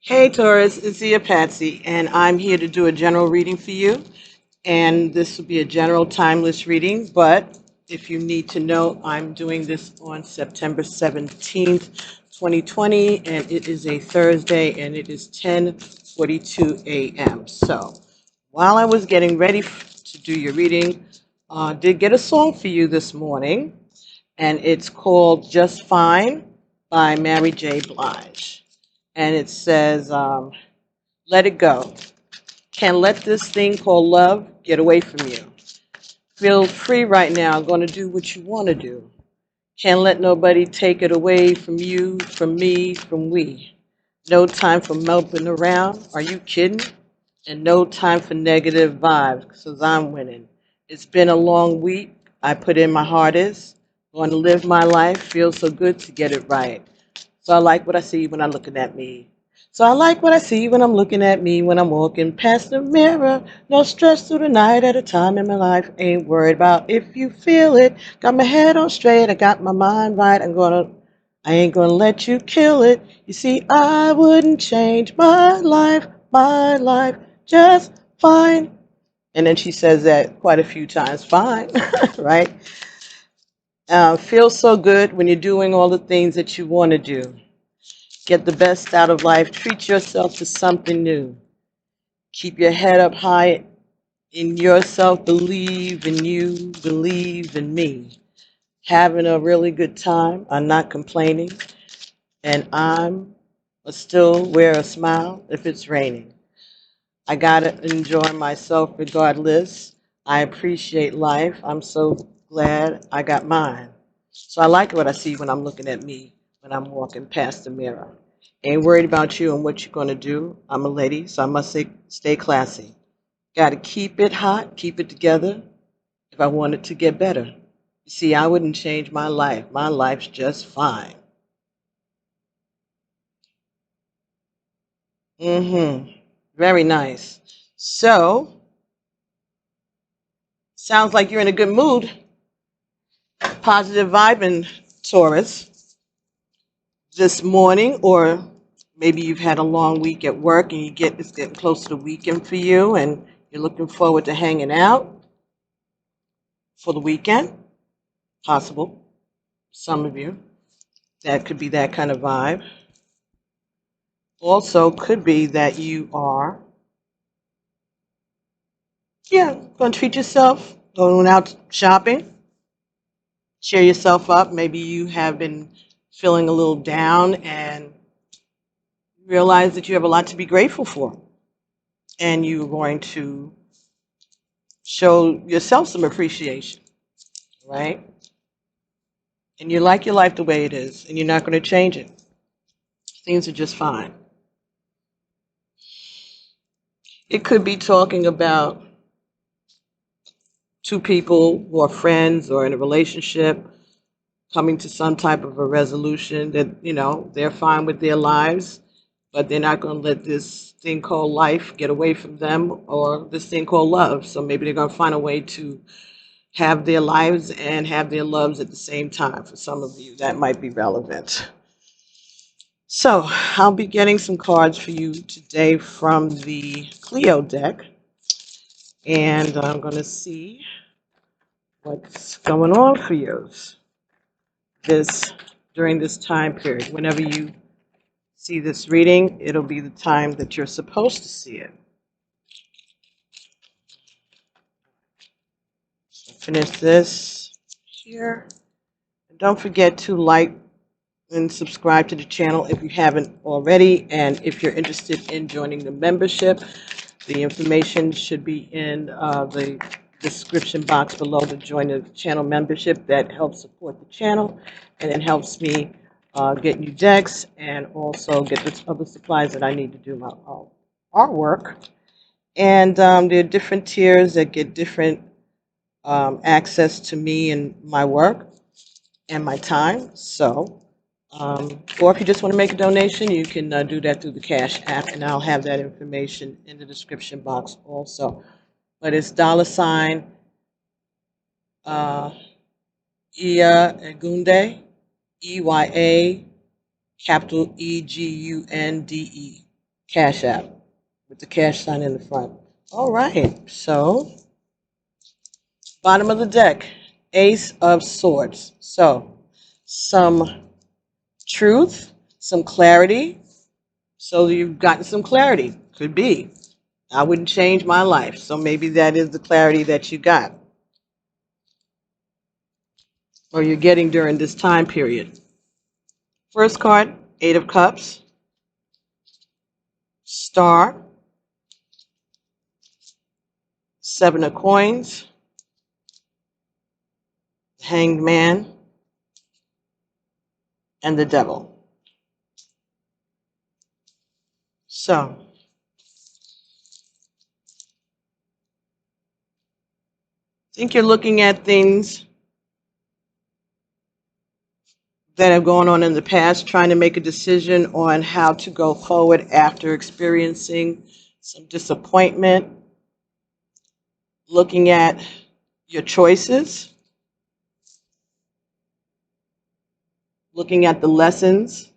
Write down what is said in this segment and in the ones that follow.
Hey Taurus, it's Patsy, and I'm here to do a general reading for you. And this will be a general timeless reading, but if you need to know, I'm doing this on September 17th, 2020, and it is a Thursday, and it is 10:42 a.m. So while I was getting ready to do your reading, did get a song for you this morning, and it's called Just Fine by Mary J. Blige. And it says, let it go. Can't let this thing called love get away from you. Feel free right now. Going to do what you want to do. Can't let nobody take it away from you, from me, from we. No time for moping around. Are you kidding? And no time for negative vibes, because I'm winning. It's been a long week. I put in my hardest. Going to live my life. Feels so good to get it right. So I like what I see when I'm looking at me. So I like what I see when I'm looking at me when I'm walking past the mirror. No stress through the night at a time in my life. Ain't worried about if you feel it. Got my head on straight. I got my mind right. I ain't gonna let you kill it. You see, I wouldn't change my life, just fine. And then she says that quite a few times, fine, right? Feels so good when you're doing all the things that you want to do. Get the best out of life. Treat yourself to something new. Keep your head up high in yourself. Believe in you. Believe in me. Having a really good time. I'm not complaining. And I'm still wear a smile if it's raining. I got to enjoy myself regardless. I appreciate life. I'm so glad I got mine. So I like what I see when I'm looking at me when I'm walking past the mirror. Ain't worried about you and what you're going to do. I'm a lady, so I must say, stay classy. Got to keep it hot, keep it together if I want it to get better. You see, I wouldn't change my life. My life's just fine. Very nice. So, sounds like you're in a good mood. Positive vibe in Taurus this morning, or maybe you've had a long week at work and it's getting close to the weekend for you, and you're looking forward to hanging out for the weekend. Possible, some of you. That could be that kind of vibe. Also, could be that you are, yeah, going to treat yourself, going out shopping, cheer yourself up. Maybe you have been feeling a little down and realize that you have a lot to be grateful for. And you're going to show yourself some appreciation, right? And you like your life the way it is, and you're not going to change it. Things are just fine. It could be talking about two people who are friends or in a relationship coming to some type of a resolution that, they're fine with their lives, but they're not going to let this thing called life get away from them, or this thing called love. So maybe they're going to find a way to have their lives and have their loves at the same time. For some of you, that might be relevant. So I'll be getting some cards for you today from the Clio deck, and I'm going to see what's going on for you this during this time period. Whenever you see this reading, it'll be the time that you're supposed to see it. So finish this here. And don't forget to like and subscribe to the channel if you haven't already. And if you're interested in joining the membership, the information should be in the description box below to join the channel membership. That helps support the channel, and it helps me get new decks and also get the other supplies that I need to do my artwork. And there are different tiers that get different access to me and my work and my time. So, or if you just want to make a donation, you can do that through the Cash App, and I'll have that information in the description box also. But it's $ IyaEgunde, EYA, capital EGUNDE. Cash App with the cash sign in the front. All right, so bottom of the deck, Ace of Swords. So some truth, some clarity. So you've gotten some clarity. Could be. I wouldn't change my life. So maybe that is the clarity that you got or you're getting during this time period. First card, Eight of Cups, Star, Seven of Coins, Hanged Man, and the Devil. So, I think you're looking at things that have gone on in the past, trying to make a decision on how to go forward after experiencing some disappointment, looking at your choices, looking at the lessons,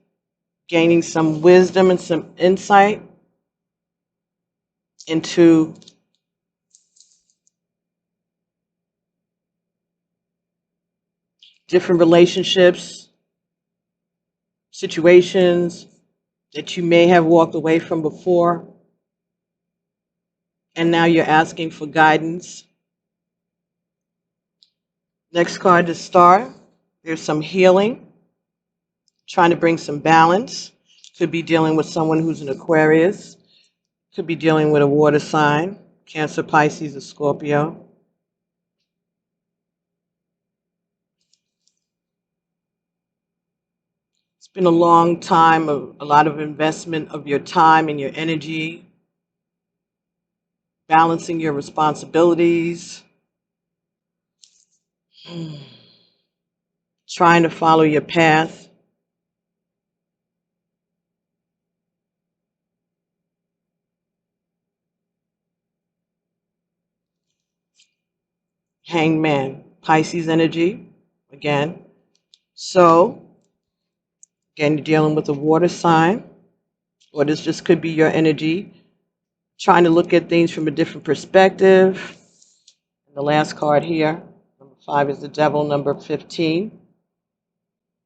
gaining some wisdom and some insight into different relationships, situations that you may have walked away from before, and now you're asking for guidance. Next card, the Star. There's some healing, trying to bring some balance. Could be dealing with someone who's an Aquarius. Could be dealing with a water sign, Cancer, Pisces, or Scorpio. It's been a long time of a lot of investment of your time and your energy, balancing your responsibilities, trying to follow your path. Hanged Man, Pisces energy, again. So, again, you're dealing with a water sign, or this just could be your energy, trying to look at things from a different perspective. And the last card here, number 5 is the Devil, number 15.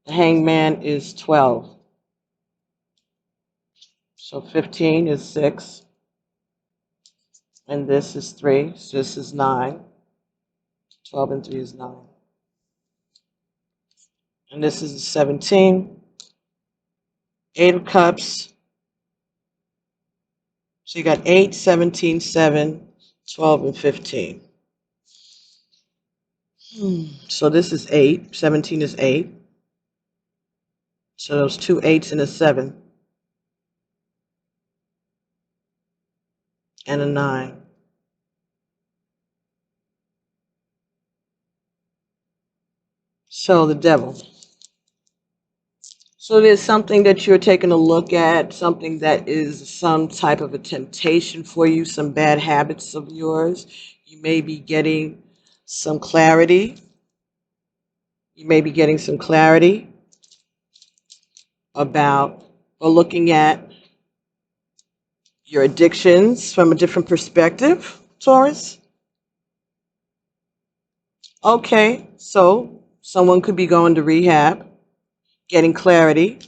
The Hanged Man is 12. So 15 is 6, and this is 3, so this is 9. 12 and 3 is 9. And this is 17. 8 of Cups. So you got 8, 17, 7, 12, and 15. So this is 8. 17 is 8. So those 2 8s and a 7. And a 9. So the Devil. So there's something that you're taking a look at, something that is some type of a temptation for you, some bad habits of yours. You may be getting some clarity. You may be getting some clarity about or looking at your addictions from a different perspective, Taurus. Okay, so someone could be going to rehab, getting clarity,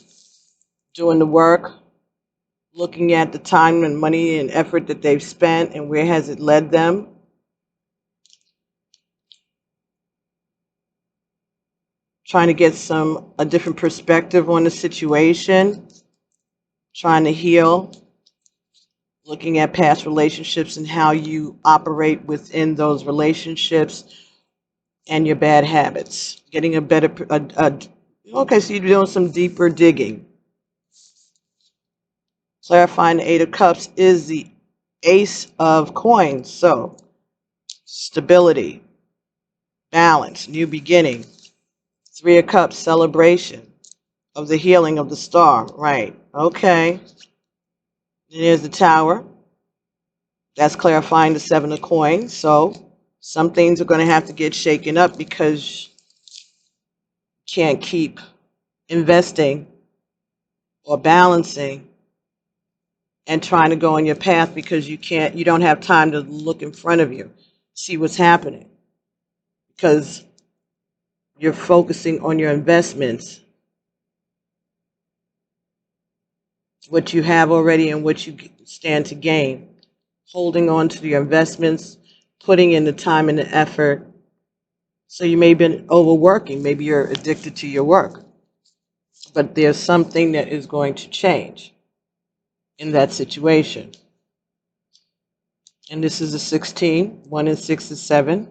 doing the work, looking at the time and money and effort that they've spent and where has it led them. Trying to get a different perspective on the situation, trying to heal, looking at past relationships and how you operate within those relationships and your bad habits. Getting a better, okay, so you're doing some deeper digging. Clarifying the 8 of Cups is the Ace of Coins. So stability, balance, new beginning. 3 of Cups, celebration of the healing of the Star. Right, okay. There's the Tower. That's clarifying the 7 of Coins. So some things are going to have to get shaken up because you can't keep investing or balancing and trying to go on your path because you don't have time to look in front of you, see what's happening, because you're focusing on your investments, what you have already and what you stand to gain, holding on to your investments, putting in the time and the effort. So you may have been overworking, maybe you're addicted to your work, but there's something that is going to change in that situation. And this is a 16. 1 and 6 is 7.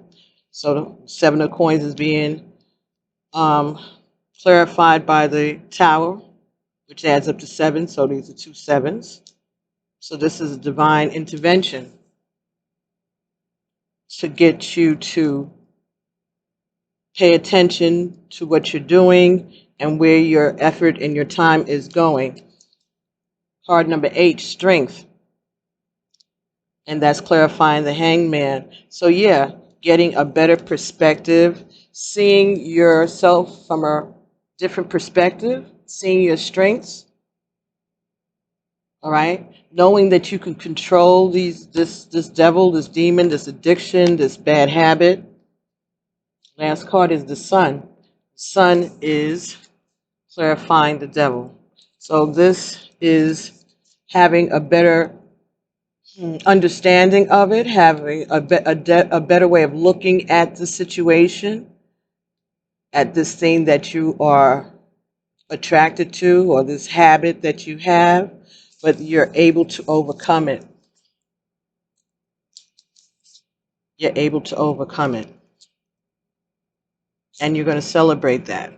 So the 7 of coins is being clarified by the Tower, which adds up to 7. So these are 2 sevens. So this is a divine intervention to get you to pay attention to what you're doing and where your effort and your time is going. Card number 8, strength. And that's clarifying the hangman. So yeah, getting a better perspective, seeing yourself from a different perspective, seeing your strengths, all right? Knowing that you can control this devil, this demon, this addiction, this bad habit. Last card is the sun. Sun is clarifying the devil. So this is having a better understanding of it, having a better way of looking at the situation, at this thing that you are attracted to or this habit that you have, but you're able to overcome it. You're able to overcome it. And you're going to celebrate that.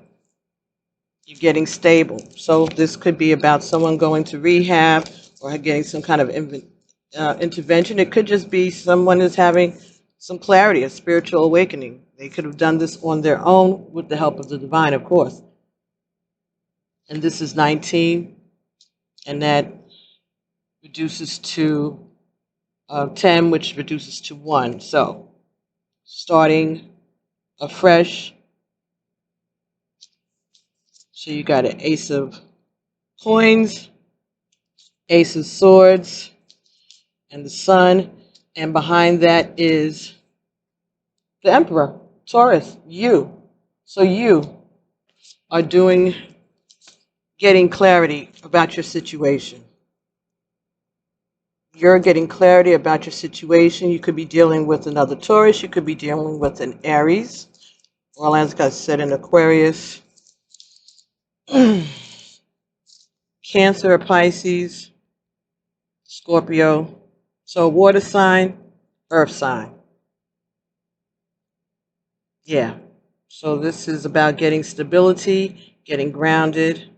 You're getting stable. So this could be about someone going to rehab or getting some kind of intervention. It could just be someone is having some clarity, a spiritual awakening. They could have done this on their own with the help of the divine, of course. And this is 19, and that reduces to 10, which reduces to 1. So starting afresh. So you got an Ace of Coins, Ace of Swords, and the Sun. And behind that is the Emperor, Taurus, you. So you are getting clarity about your situation. You're getting clarity about your situation. You could be dealing with another Taurus. You could be dealing with an Aries. Well, as I said, an Aquarius, Cancer or Pisces, Scorpio. So water sign, earth sign. Yeah. So this is about getting stability, getting grounded.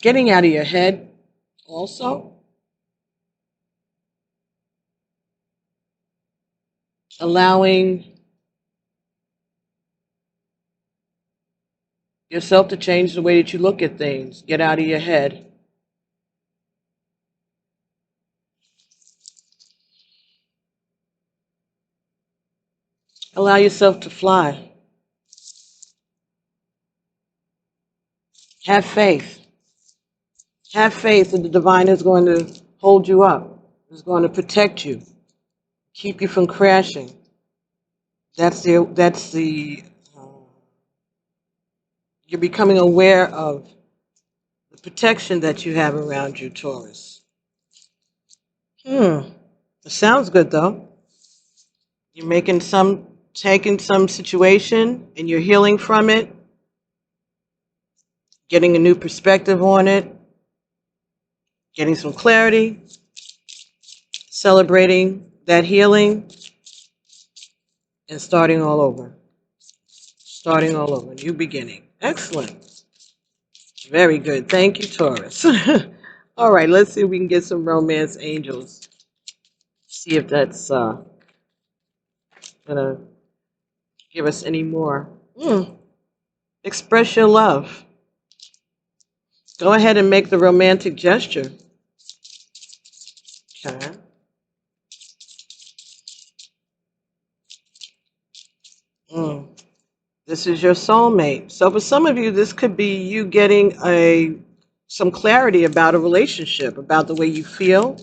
Getting out of your head also. Allowing yourself to change the way that you look at things. Get out of your head. Allow yourself to fly. Have faith. Have faith that the divine is going to hold you up, is going to protect you, keep you from crashing. You're becoming aware of the protection that you have around you, Taurus. It sounds good though. You're taking some situation and you're healing from it, getting a new perspective on it, getting some clarity, celebrating that healing, and starting all over. Starting all over, new beginning. Excellent. Very good. Thank you, Taurus. All right, let's see if we can get some romance angels. See if that's gonna give us any more. Express your love. Go ahead and make the romantic gesture. Okay. Mm. This is your soulmate. So for some of you, this could be you getting some clarity about a relationship, about the way you feel,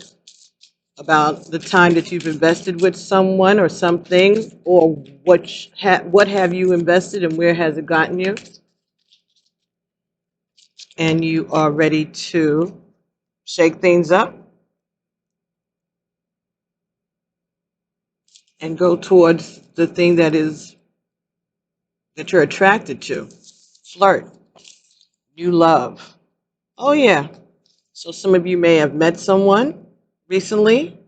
about the time that you've invested with someone or something, or what have you invested and where has it gotten you? And you are ready to shake things up and go towards the thing that you're attracted to. Flirt, new love. Oh yeah. So some of you may have met someone recently,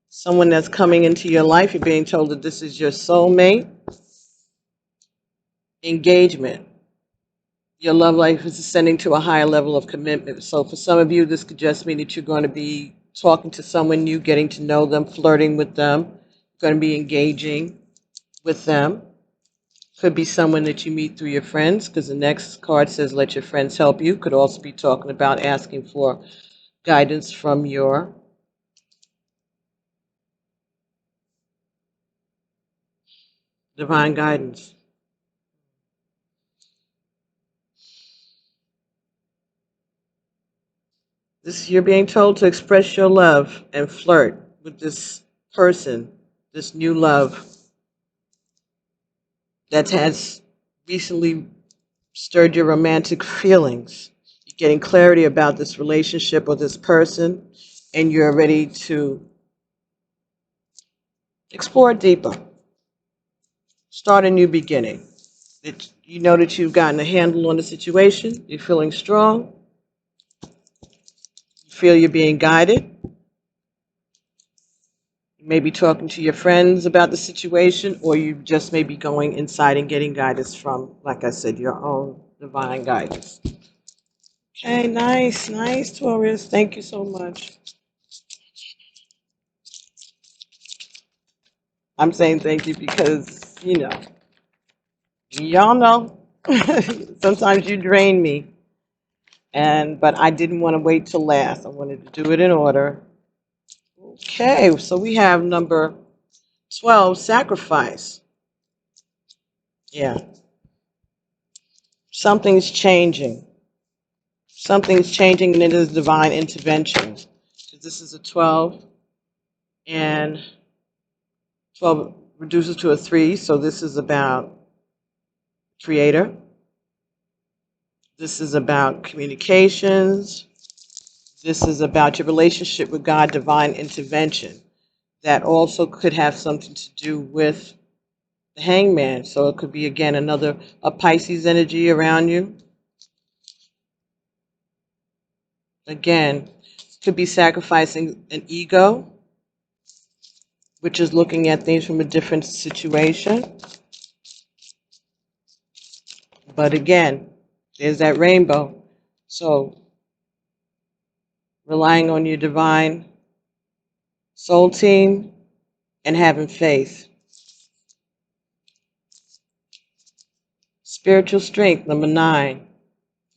someone that's coming into your life. You're being told that this is your soulmate. Engagement. Your love life is ascending to a higher level of commitment. So for some of you, this could just mean that you're going to be talking to someone new, getting to know them, flirting with them, going to be engaging with them. Could be someone that you meet through your friends, because the next card says let your friends help you. Could also be talking about asking for guidance from your divine guidance. You're being told to express your love and flirt with this person, this new love that has recently stirred your romantic feelings. You're getting clarity about this relationship or this person, and you're ready to explore deeper. Start a new beginning. You know that you've gotten a handle on the situation. You're feeling strong. You feel you're being guided. You may be talking to your friends about the situation, or you just may be going inside and getting guidance from, like I said, your own divine guidance. Okay, nice, nice, Taurus. Thank you so much. I'm saying thank you because, y'all know, sometimes you drain me. But I didn't want to wait till last. I wanted to do it in order. Okay, so we have number 12, sacrifice. Yeah. Something's changing. Something's changing, and it is divine intervention. So this is a 12, and 12 reduces to a 3, so this is about creator. This is about communications. This is about your relationship with God, divine intervention. That also could have something to do with the hangman. So it could be, again, a Pisces energy around you. Again, could be sacrificing an ego, which is looking at things from a different situation. But again, there's that rainbow. So relying on your divine soul team and having faith. Spiritual strength, number 9.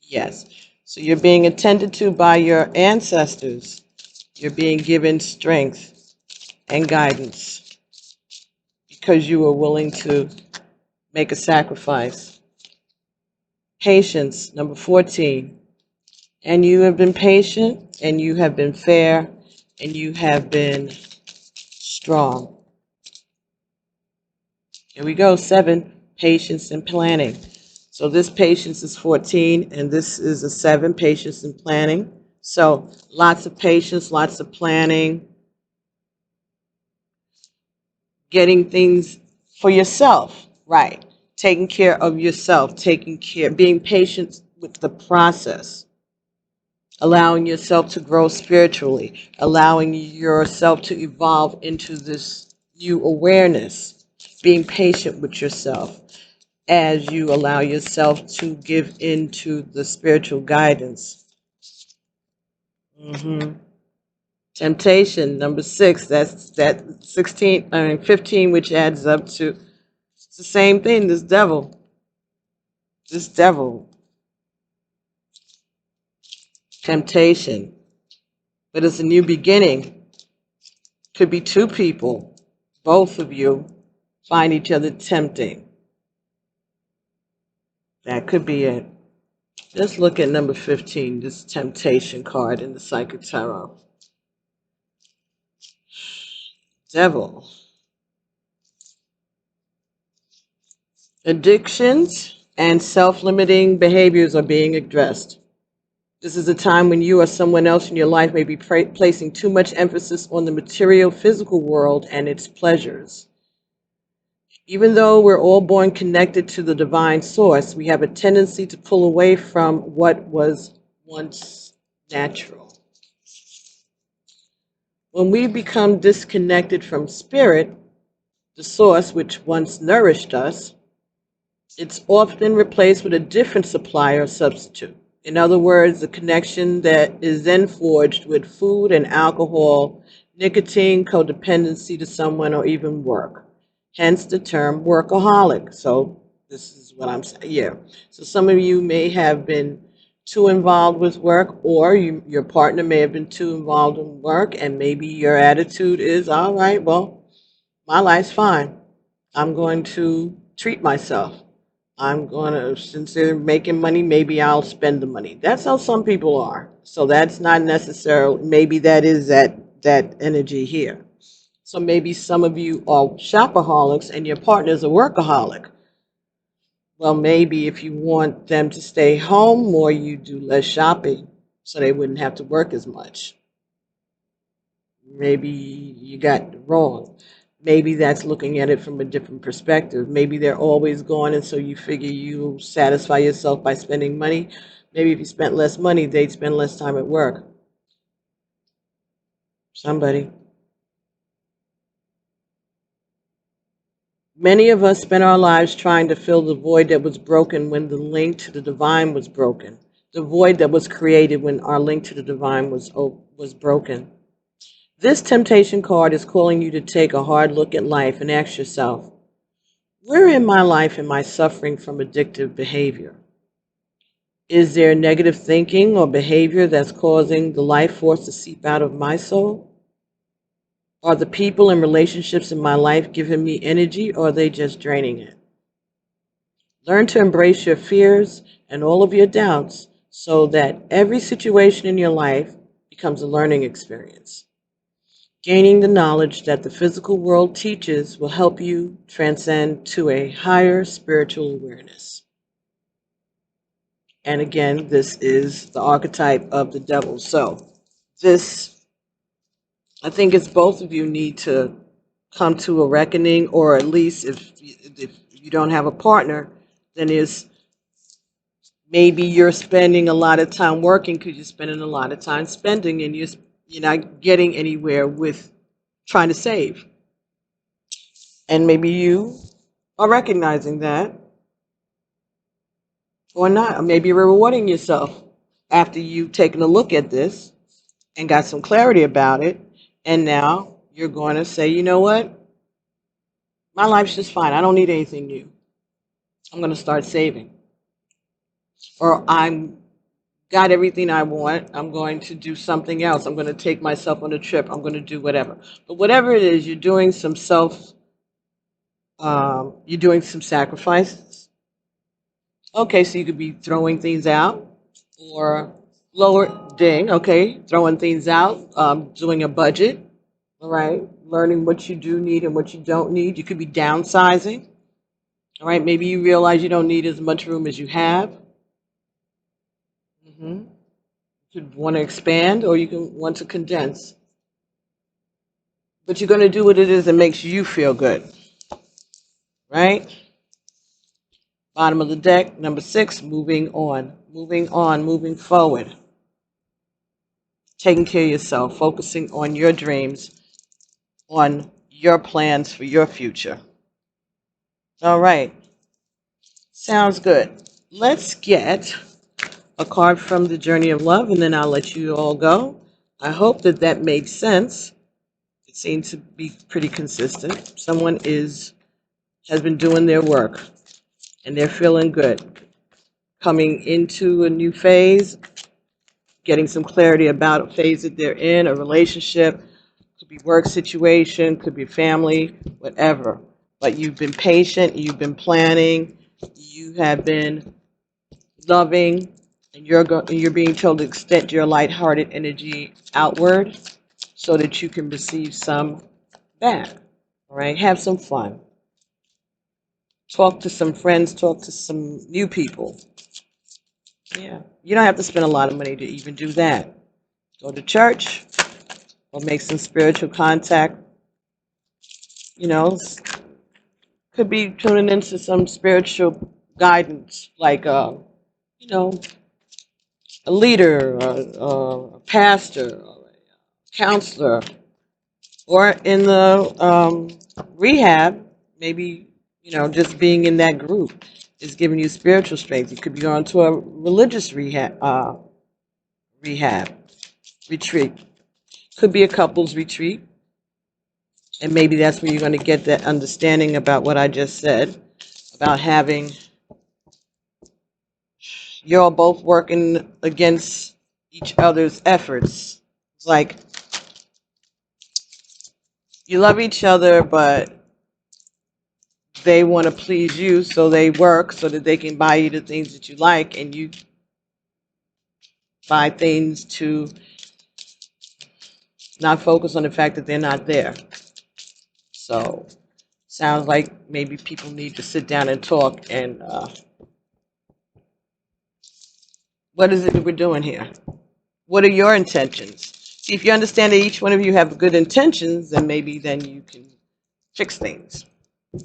Yes. So you're being attended to by your ancestors. You're being given strength and guidance because you were willing to make a sacrifice. Patience, number 14. And you have been patient, and you have been fair, and you have been strong. Here we go, 7, patience and planning. So this patience is 14, and this is a 7, patience and planning. So lots of patience, lots of planning, getting things for yourself, right? Taking care of yourself, being patient with the process, allowing yourself to grow spiritually, allowing yourself to evolve into this new awareness, being patient with yourself as you allow yourself to give into the spiritual guidance. Temptation, number 6, that's that 15, which adds up to, it's the same thing, this devil. temptation, but it's a new beginning. Could be two people, both of you find each other tempting. That could be it. Let's look at number 15, this temptation card in the Psychic Tarot. Devil. Addictions and self-limiting behaviors are being addressed. This is a time when you or someone else in your life may be placing too much emphasis on the material physical world and its pleasures. Even though we're all born connected to the divine source, we have a tendency to pull away from what was once natural. When we become disconnected from spirit, the source which once nourished us, it's often replaced with a different supplier or substitute. In other words, a connection that is then forged with food and alcohol, nicotine, codependency to someone, or even work. Hence the term workaholic. So this is what I'm saying. Yeah. So some of you may have been too involved with work, or your partner may have been too involved in work, and maybe your attitude is, all right, well, my life's fine. I'm going to treat myself. I'm going to, since they're making money, maybe I'll spend the money. That's how some people are. So that's not necessarily, maybe that is that energy here. So maybe some of you are shopaholics and your partner's a workaholic. Well, maybe if you want them to stay home more, you do less shopping so they wouldn't have to work as much. Maybe you got it wrong. Maybe that's looking at it from a different perspective. Maybe they're always gone, and so you figure you satisfy yourself by spending money. Maybe if you spent less money, they'd spend less time at work. Somebody. Many of us spend our lives trying to fill the void that was broken when the link to the divine was broken. The void that was created when our link to the divine was broken. This temptation card is calling you to take a hard look at life and ask yourself, where in my life am I suffering from addictive behavior? Is there negative thinking or behavior that's causing the life force to seep out of my soul? Are the people and relationships in my life giving me energy, or are they just draining it? Learn to embrace your fears and all of your doubts so that every situation in your life becomes a learning experience. Gaining the knowledge that the physical world teaches will help you transcend to a higher spiritual awareness. And again, this is the archetype of the devil. So this, I think it's both of you need to come to a reckoning, or at least if you don't have a partner, then is maybe you're spending a lot of time working because you're spending a lot of time spending, and you're not getting anywhere with trying to save. And maybe you are recognizing that or not. Or maybe you're rewarding yourself after you've taken a look at this and got some clarity about it. And now you're going to say, you know what? My life's just fine. I don't need anything new. I'm going to start saving. Or I'm got everything I want. I'm going to do something else. I'm going to take myself on a trip. I'm going to do whatever. But whatever it is, you're doing some you're doing some sacrifices. Okay, so you could be throwing things out or throwing things out, doing a budget, all right, learning what you do need and what you don't need. You could be downsizing, all right, maybe you realize you don't need as much room as you have. You could want to expand, or you can want to condense. But you're going to do what it is that makes you feel good, right? Bottom of the deck, number 6, moving on, moving forward. Taking care of yourself, focusing on your dreams, on your plans for your future. All right. Sounds good. Let's get a card from the Journey of Love, and then I'll let you all go. I hope that made sense. It seems to be pretty consistent. Someone has been doing their work, and they're feeling good. Coming into a new phase, getting some clarity about a phase that they're in, a relationship, could be work situation, could be family, whatever. But you've been patient, you've been planning, you have been loving, and you're being told to extend your lighthearted energy outward so that you can receive some back. All right, have some fun. Talk to some friends, talk to some new people. Yeah, you don't have to spend a lot of money to even do that. Go to church or make some spiritual contact. You know, could be tuning into some spiritual guidance, like you know, a leader, a pastor, or a counselor, or in the rehab. Maybe just being in that group is giving you spiritual strength. You could be going to a religious rehab retreat. Could be a couples retreat, and maybe that's where you're going to get that understanding about what I just said about having you're all both working against each other's efforts. It's like you love each other, but they want to please you, so they work so that they can buy you the things that you like, and you buy things to not focus on the fact that they're not there. So, sounds like maybe people need to sit down and talk. And what is it that we're doing here? What are your intentions? See, if you understand that each one of you have good intentions, then maybe then you can fix things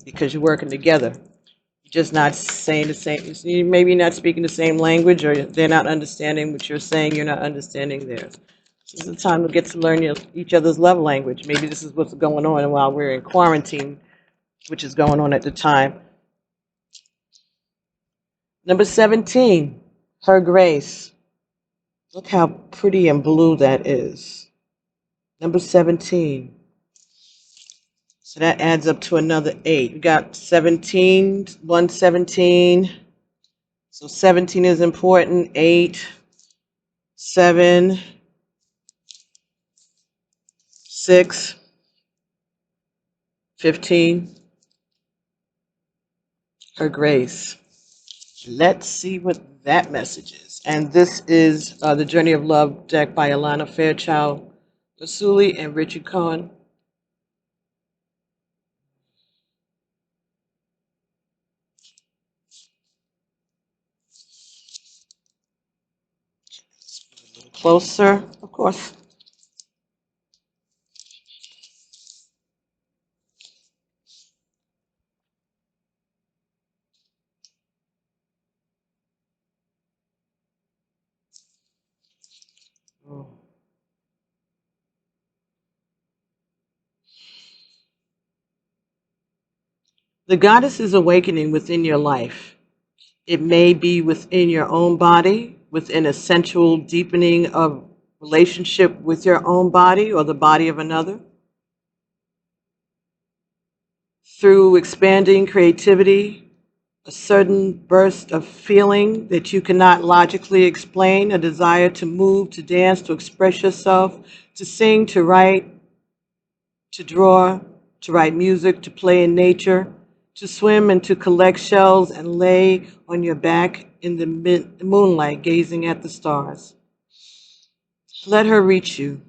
because you're working together. You're just not saying the same. You maybe not speaking the same language, or they're not understanding what you're saying. You're not understanding theirs. This is the time to get to learn each other's love language. Maybe this is what's going on while we're in quarantine, which is going on at the time. Number 17, Her Grace. Look how pretty and blue that is. Number 17. So that adds up to another 8. We got 17, 117. So 17 is important. 8, 7, 6, 15. Her Grace. Let's see what that message is. And this is the Journey of Love deck by Alana Fairchild Vasuli and Richard Cohen. A little closer, of course. Oh. The goddess is awakening within your life. It may be within your own body, within a sensual deepening of relationship with your own body or the body of another, through expanding creativity, a sudden burst of feeling that you cannot logically explain, a desire to move, to dance, to express yourself, to sing, to write, to draw, to write music, to play in nature, to swim and to collect shells and lay on your back in the moonlight gazing at the stars. Let her reach you.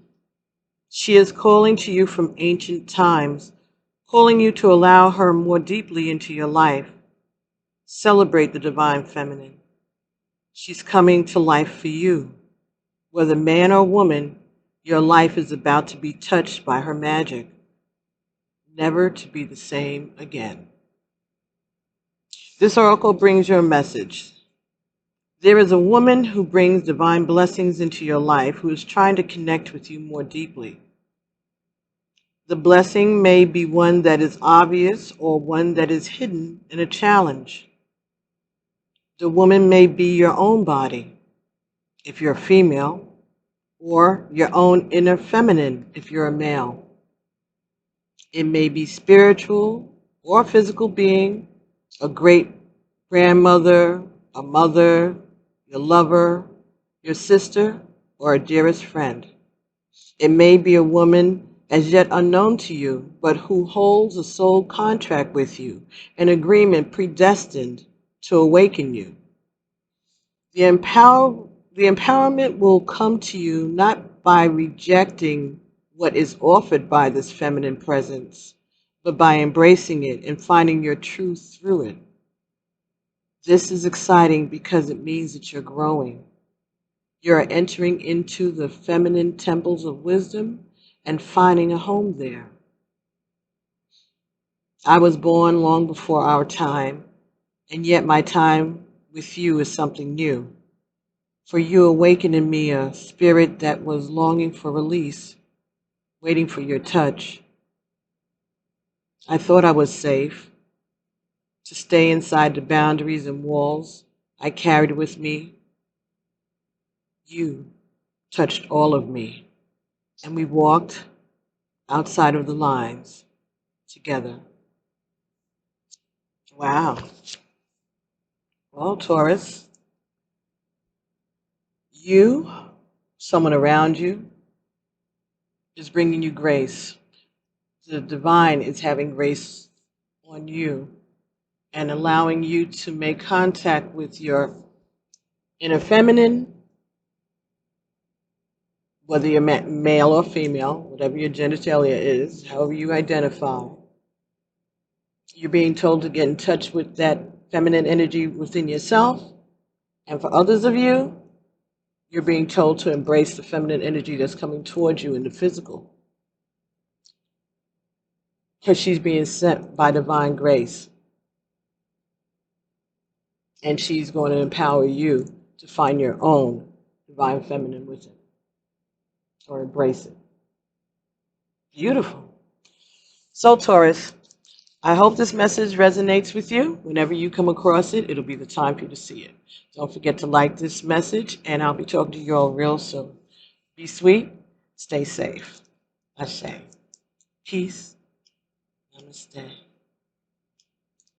She is calling to you from ancient times, calling you to allow her more deeply into your life. Celebrate the divine feminine. She's coming to life for you. Whether man or woman, your life is about to be touched by her magic, never to be the same again. This oracle brings you a message. There is a woman who brings divine blessings into your life who is trying to connect with you more deeply. The blessing may be one that is obvious or one that is hidden in a challenge. The woman may be your own body, if you're a female, or your own inner feminine, if you're a male. It may be spiritual or physical being, a great grandmother, a mother, your lover, your sister, or a dearest friend. It may be a woman as yet unknown to you, but who holds a soul contract with you, an agreement predestined to awaken you. The, the empowerment will come to you not by rejecting what is offered by this feminine presence, but by embracing it and finding your truth through it. This is exciting because it means that you're growing. You're entering into the feminine temples of wisdom and finding a home there. I was born long before our time, and yet my time with you is something new. For you awakened in me a spirit that was longing for release, waiting for your touch. I thought I was safe to stay inside the boundaries and walls I carried with me. You touched all of me, and we walked outside of the lines together. Wow. Well, Taurus, you, someone around you, is bringing you grace. The divine is having grace on you and allowing you to make contact with your inner feminine, whether you're male or female, whatever your genitalia is, however you identify. You're being told to get in touch with that feminine energy within yourself. And for others of you, you're being told to embrace the feminine energy that's coming towards you in the physical. Because she's being sent by divine grace. And she's going to empower you to find your own divine feminine within, or embrace it. Beautiful. So, Taurus, I hope this message resonates with you. Whenever you come across it, it'll be the time for you to see it. Don't forget to like this message, and I'll be talking to you all real soon. Be sweet, stay safe. Ashe. Peace. Namaste.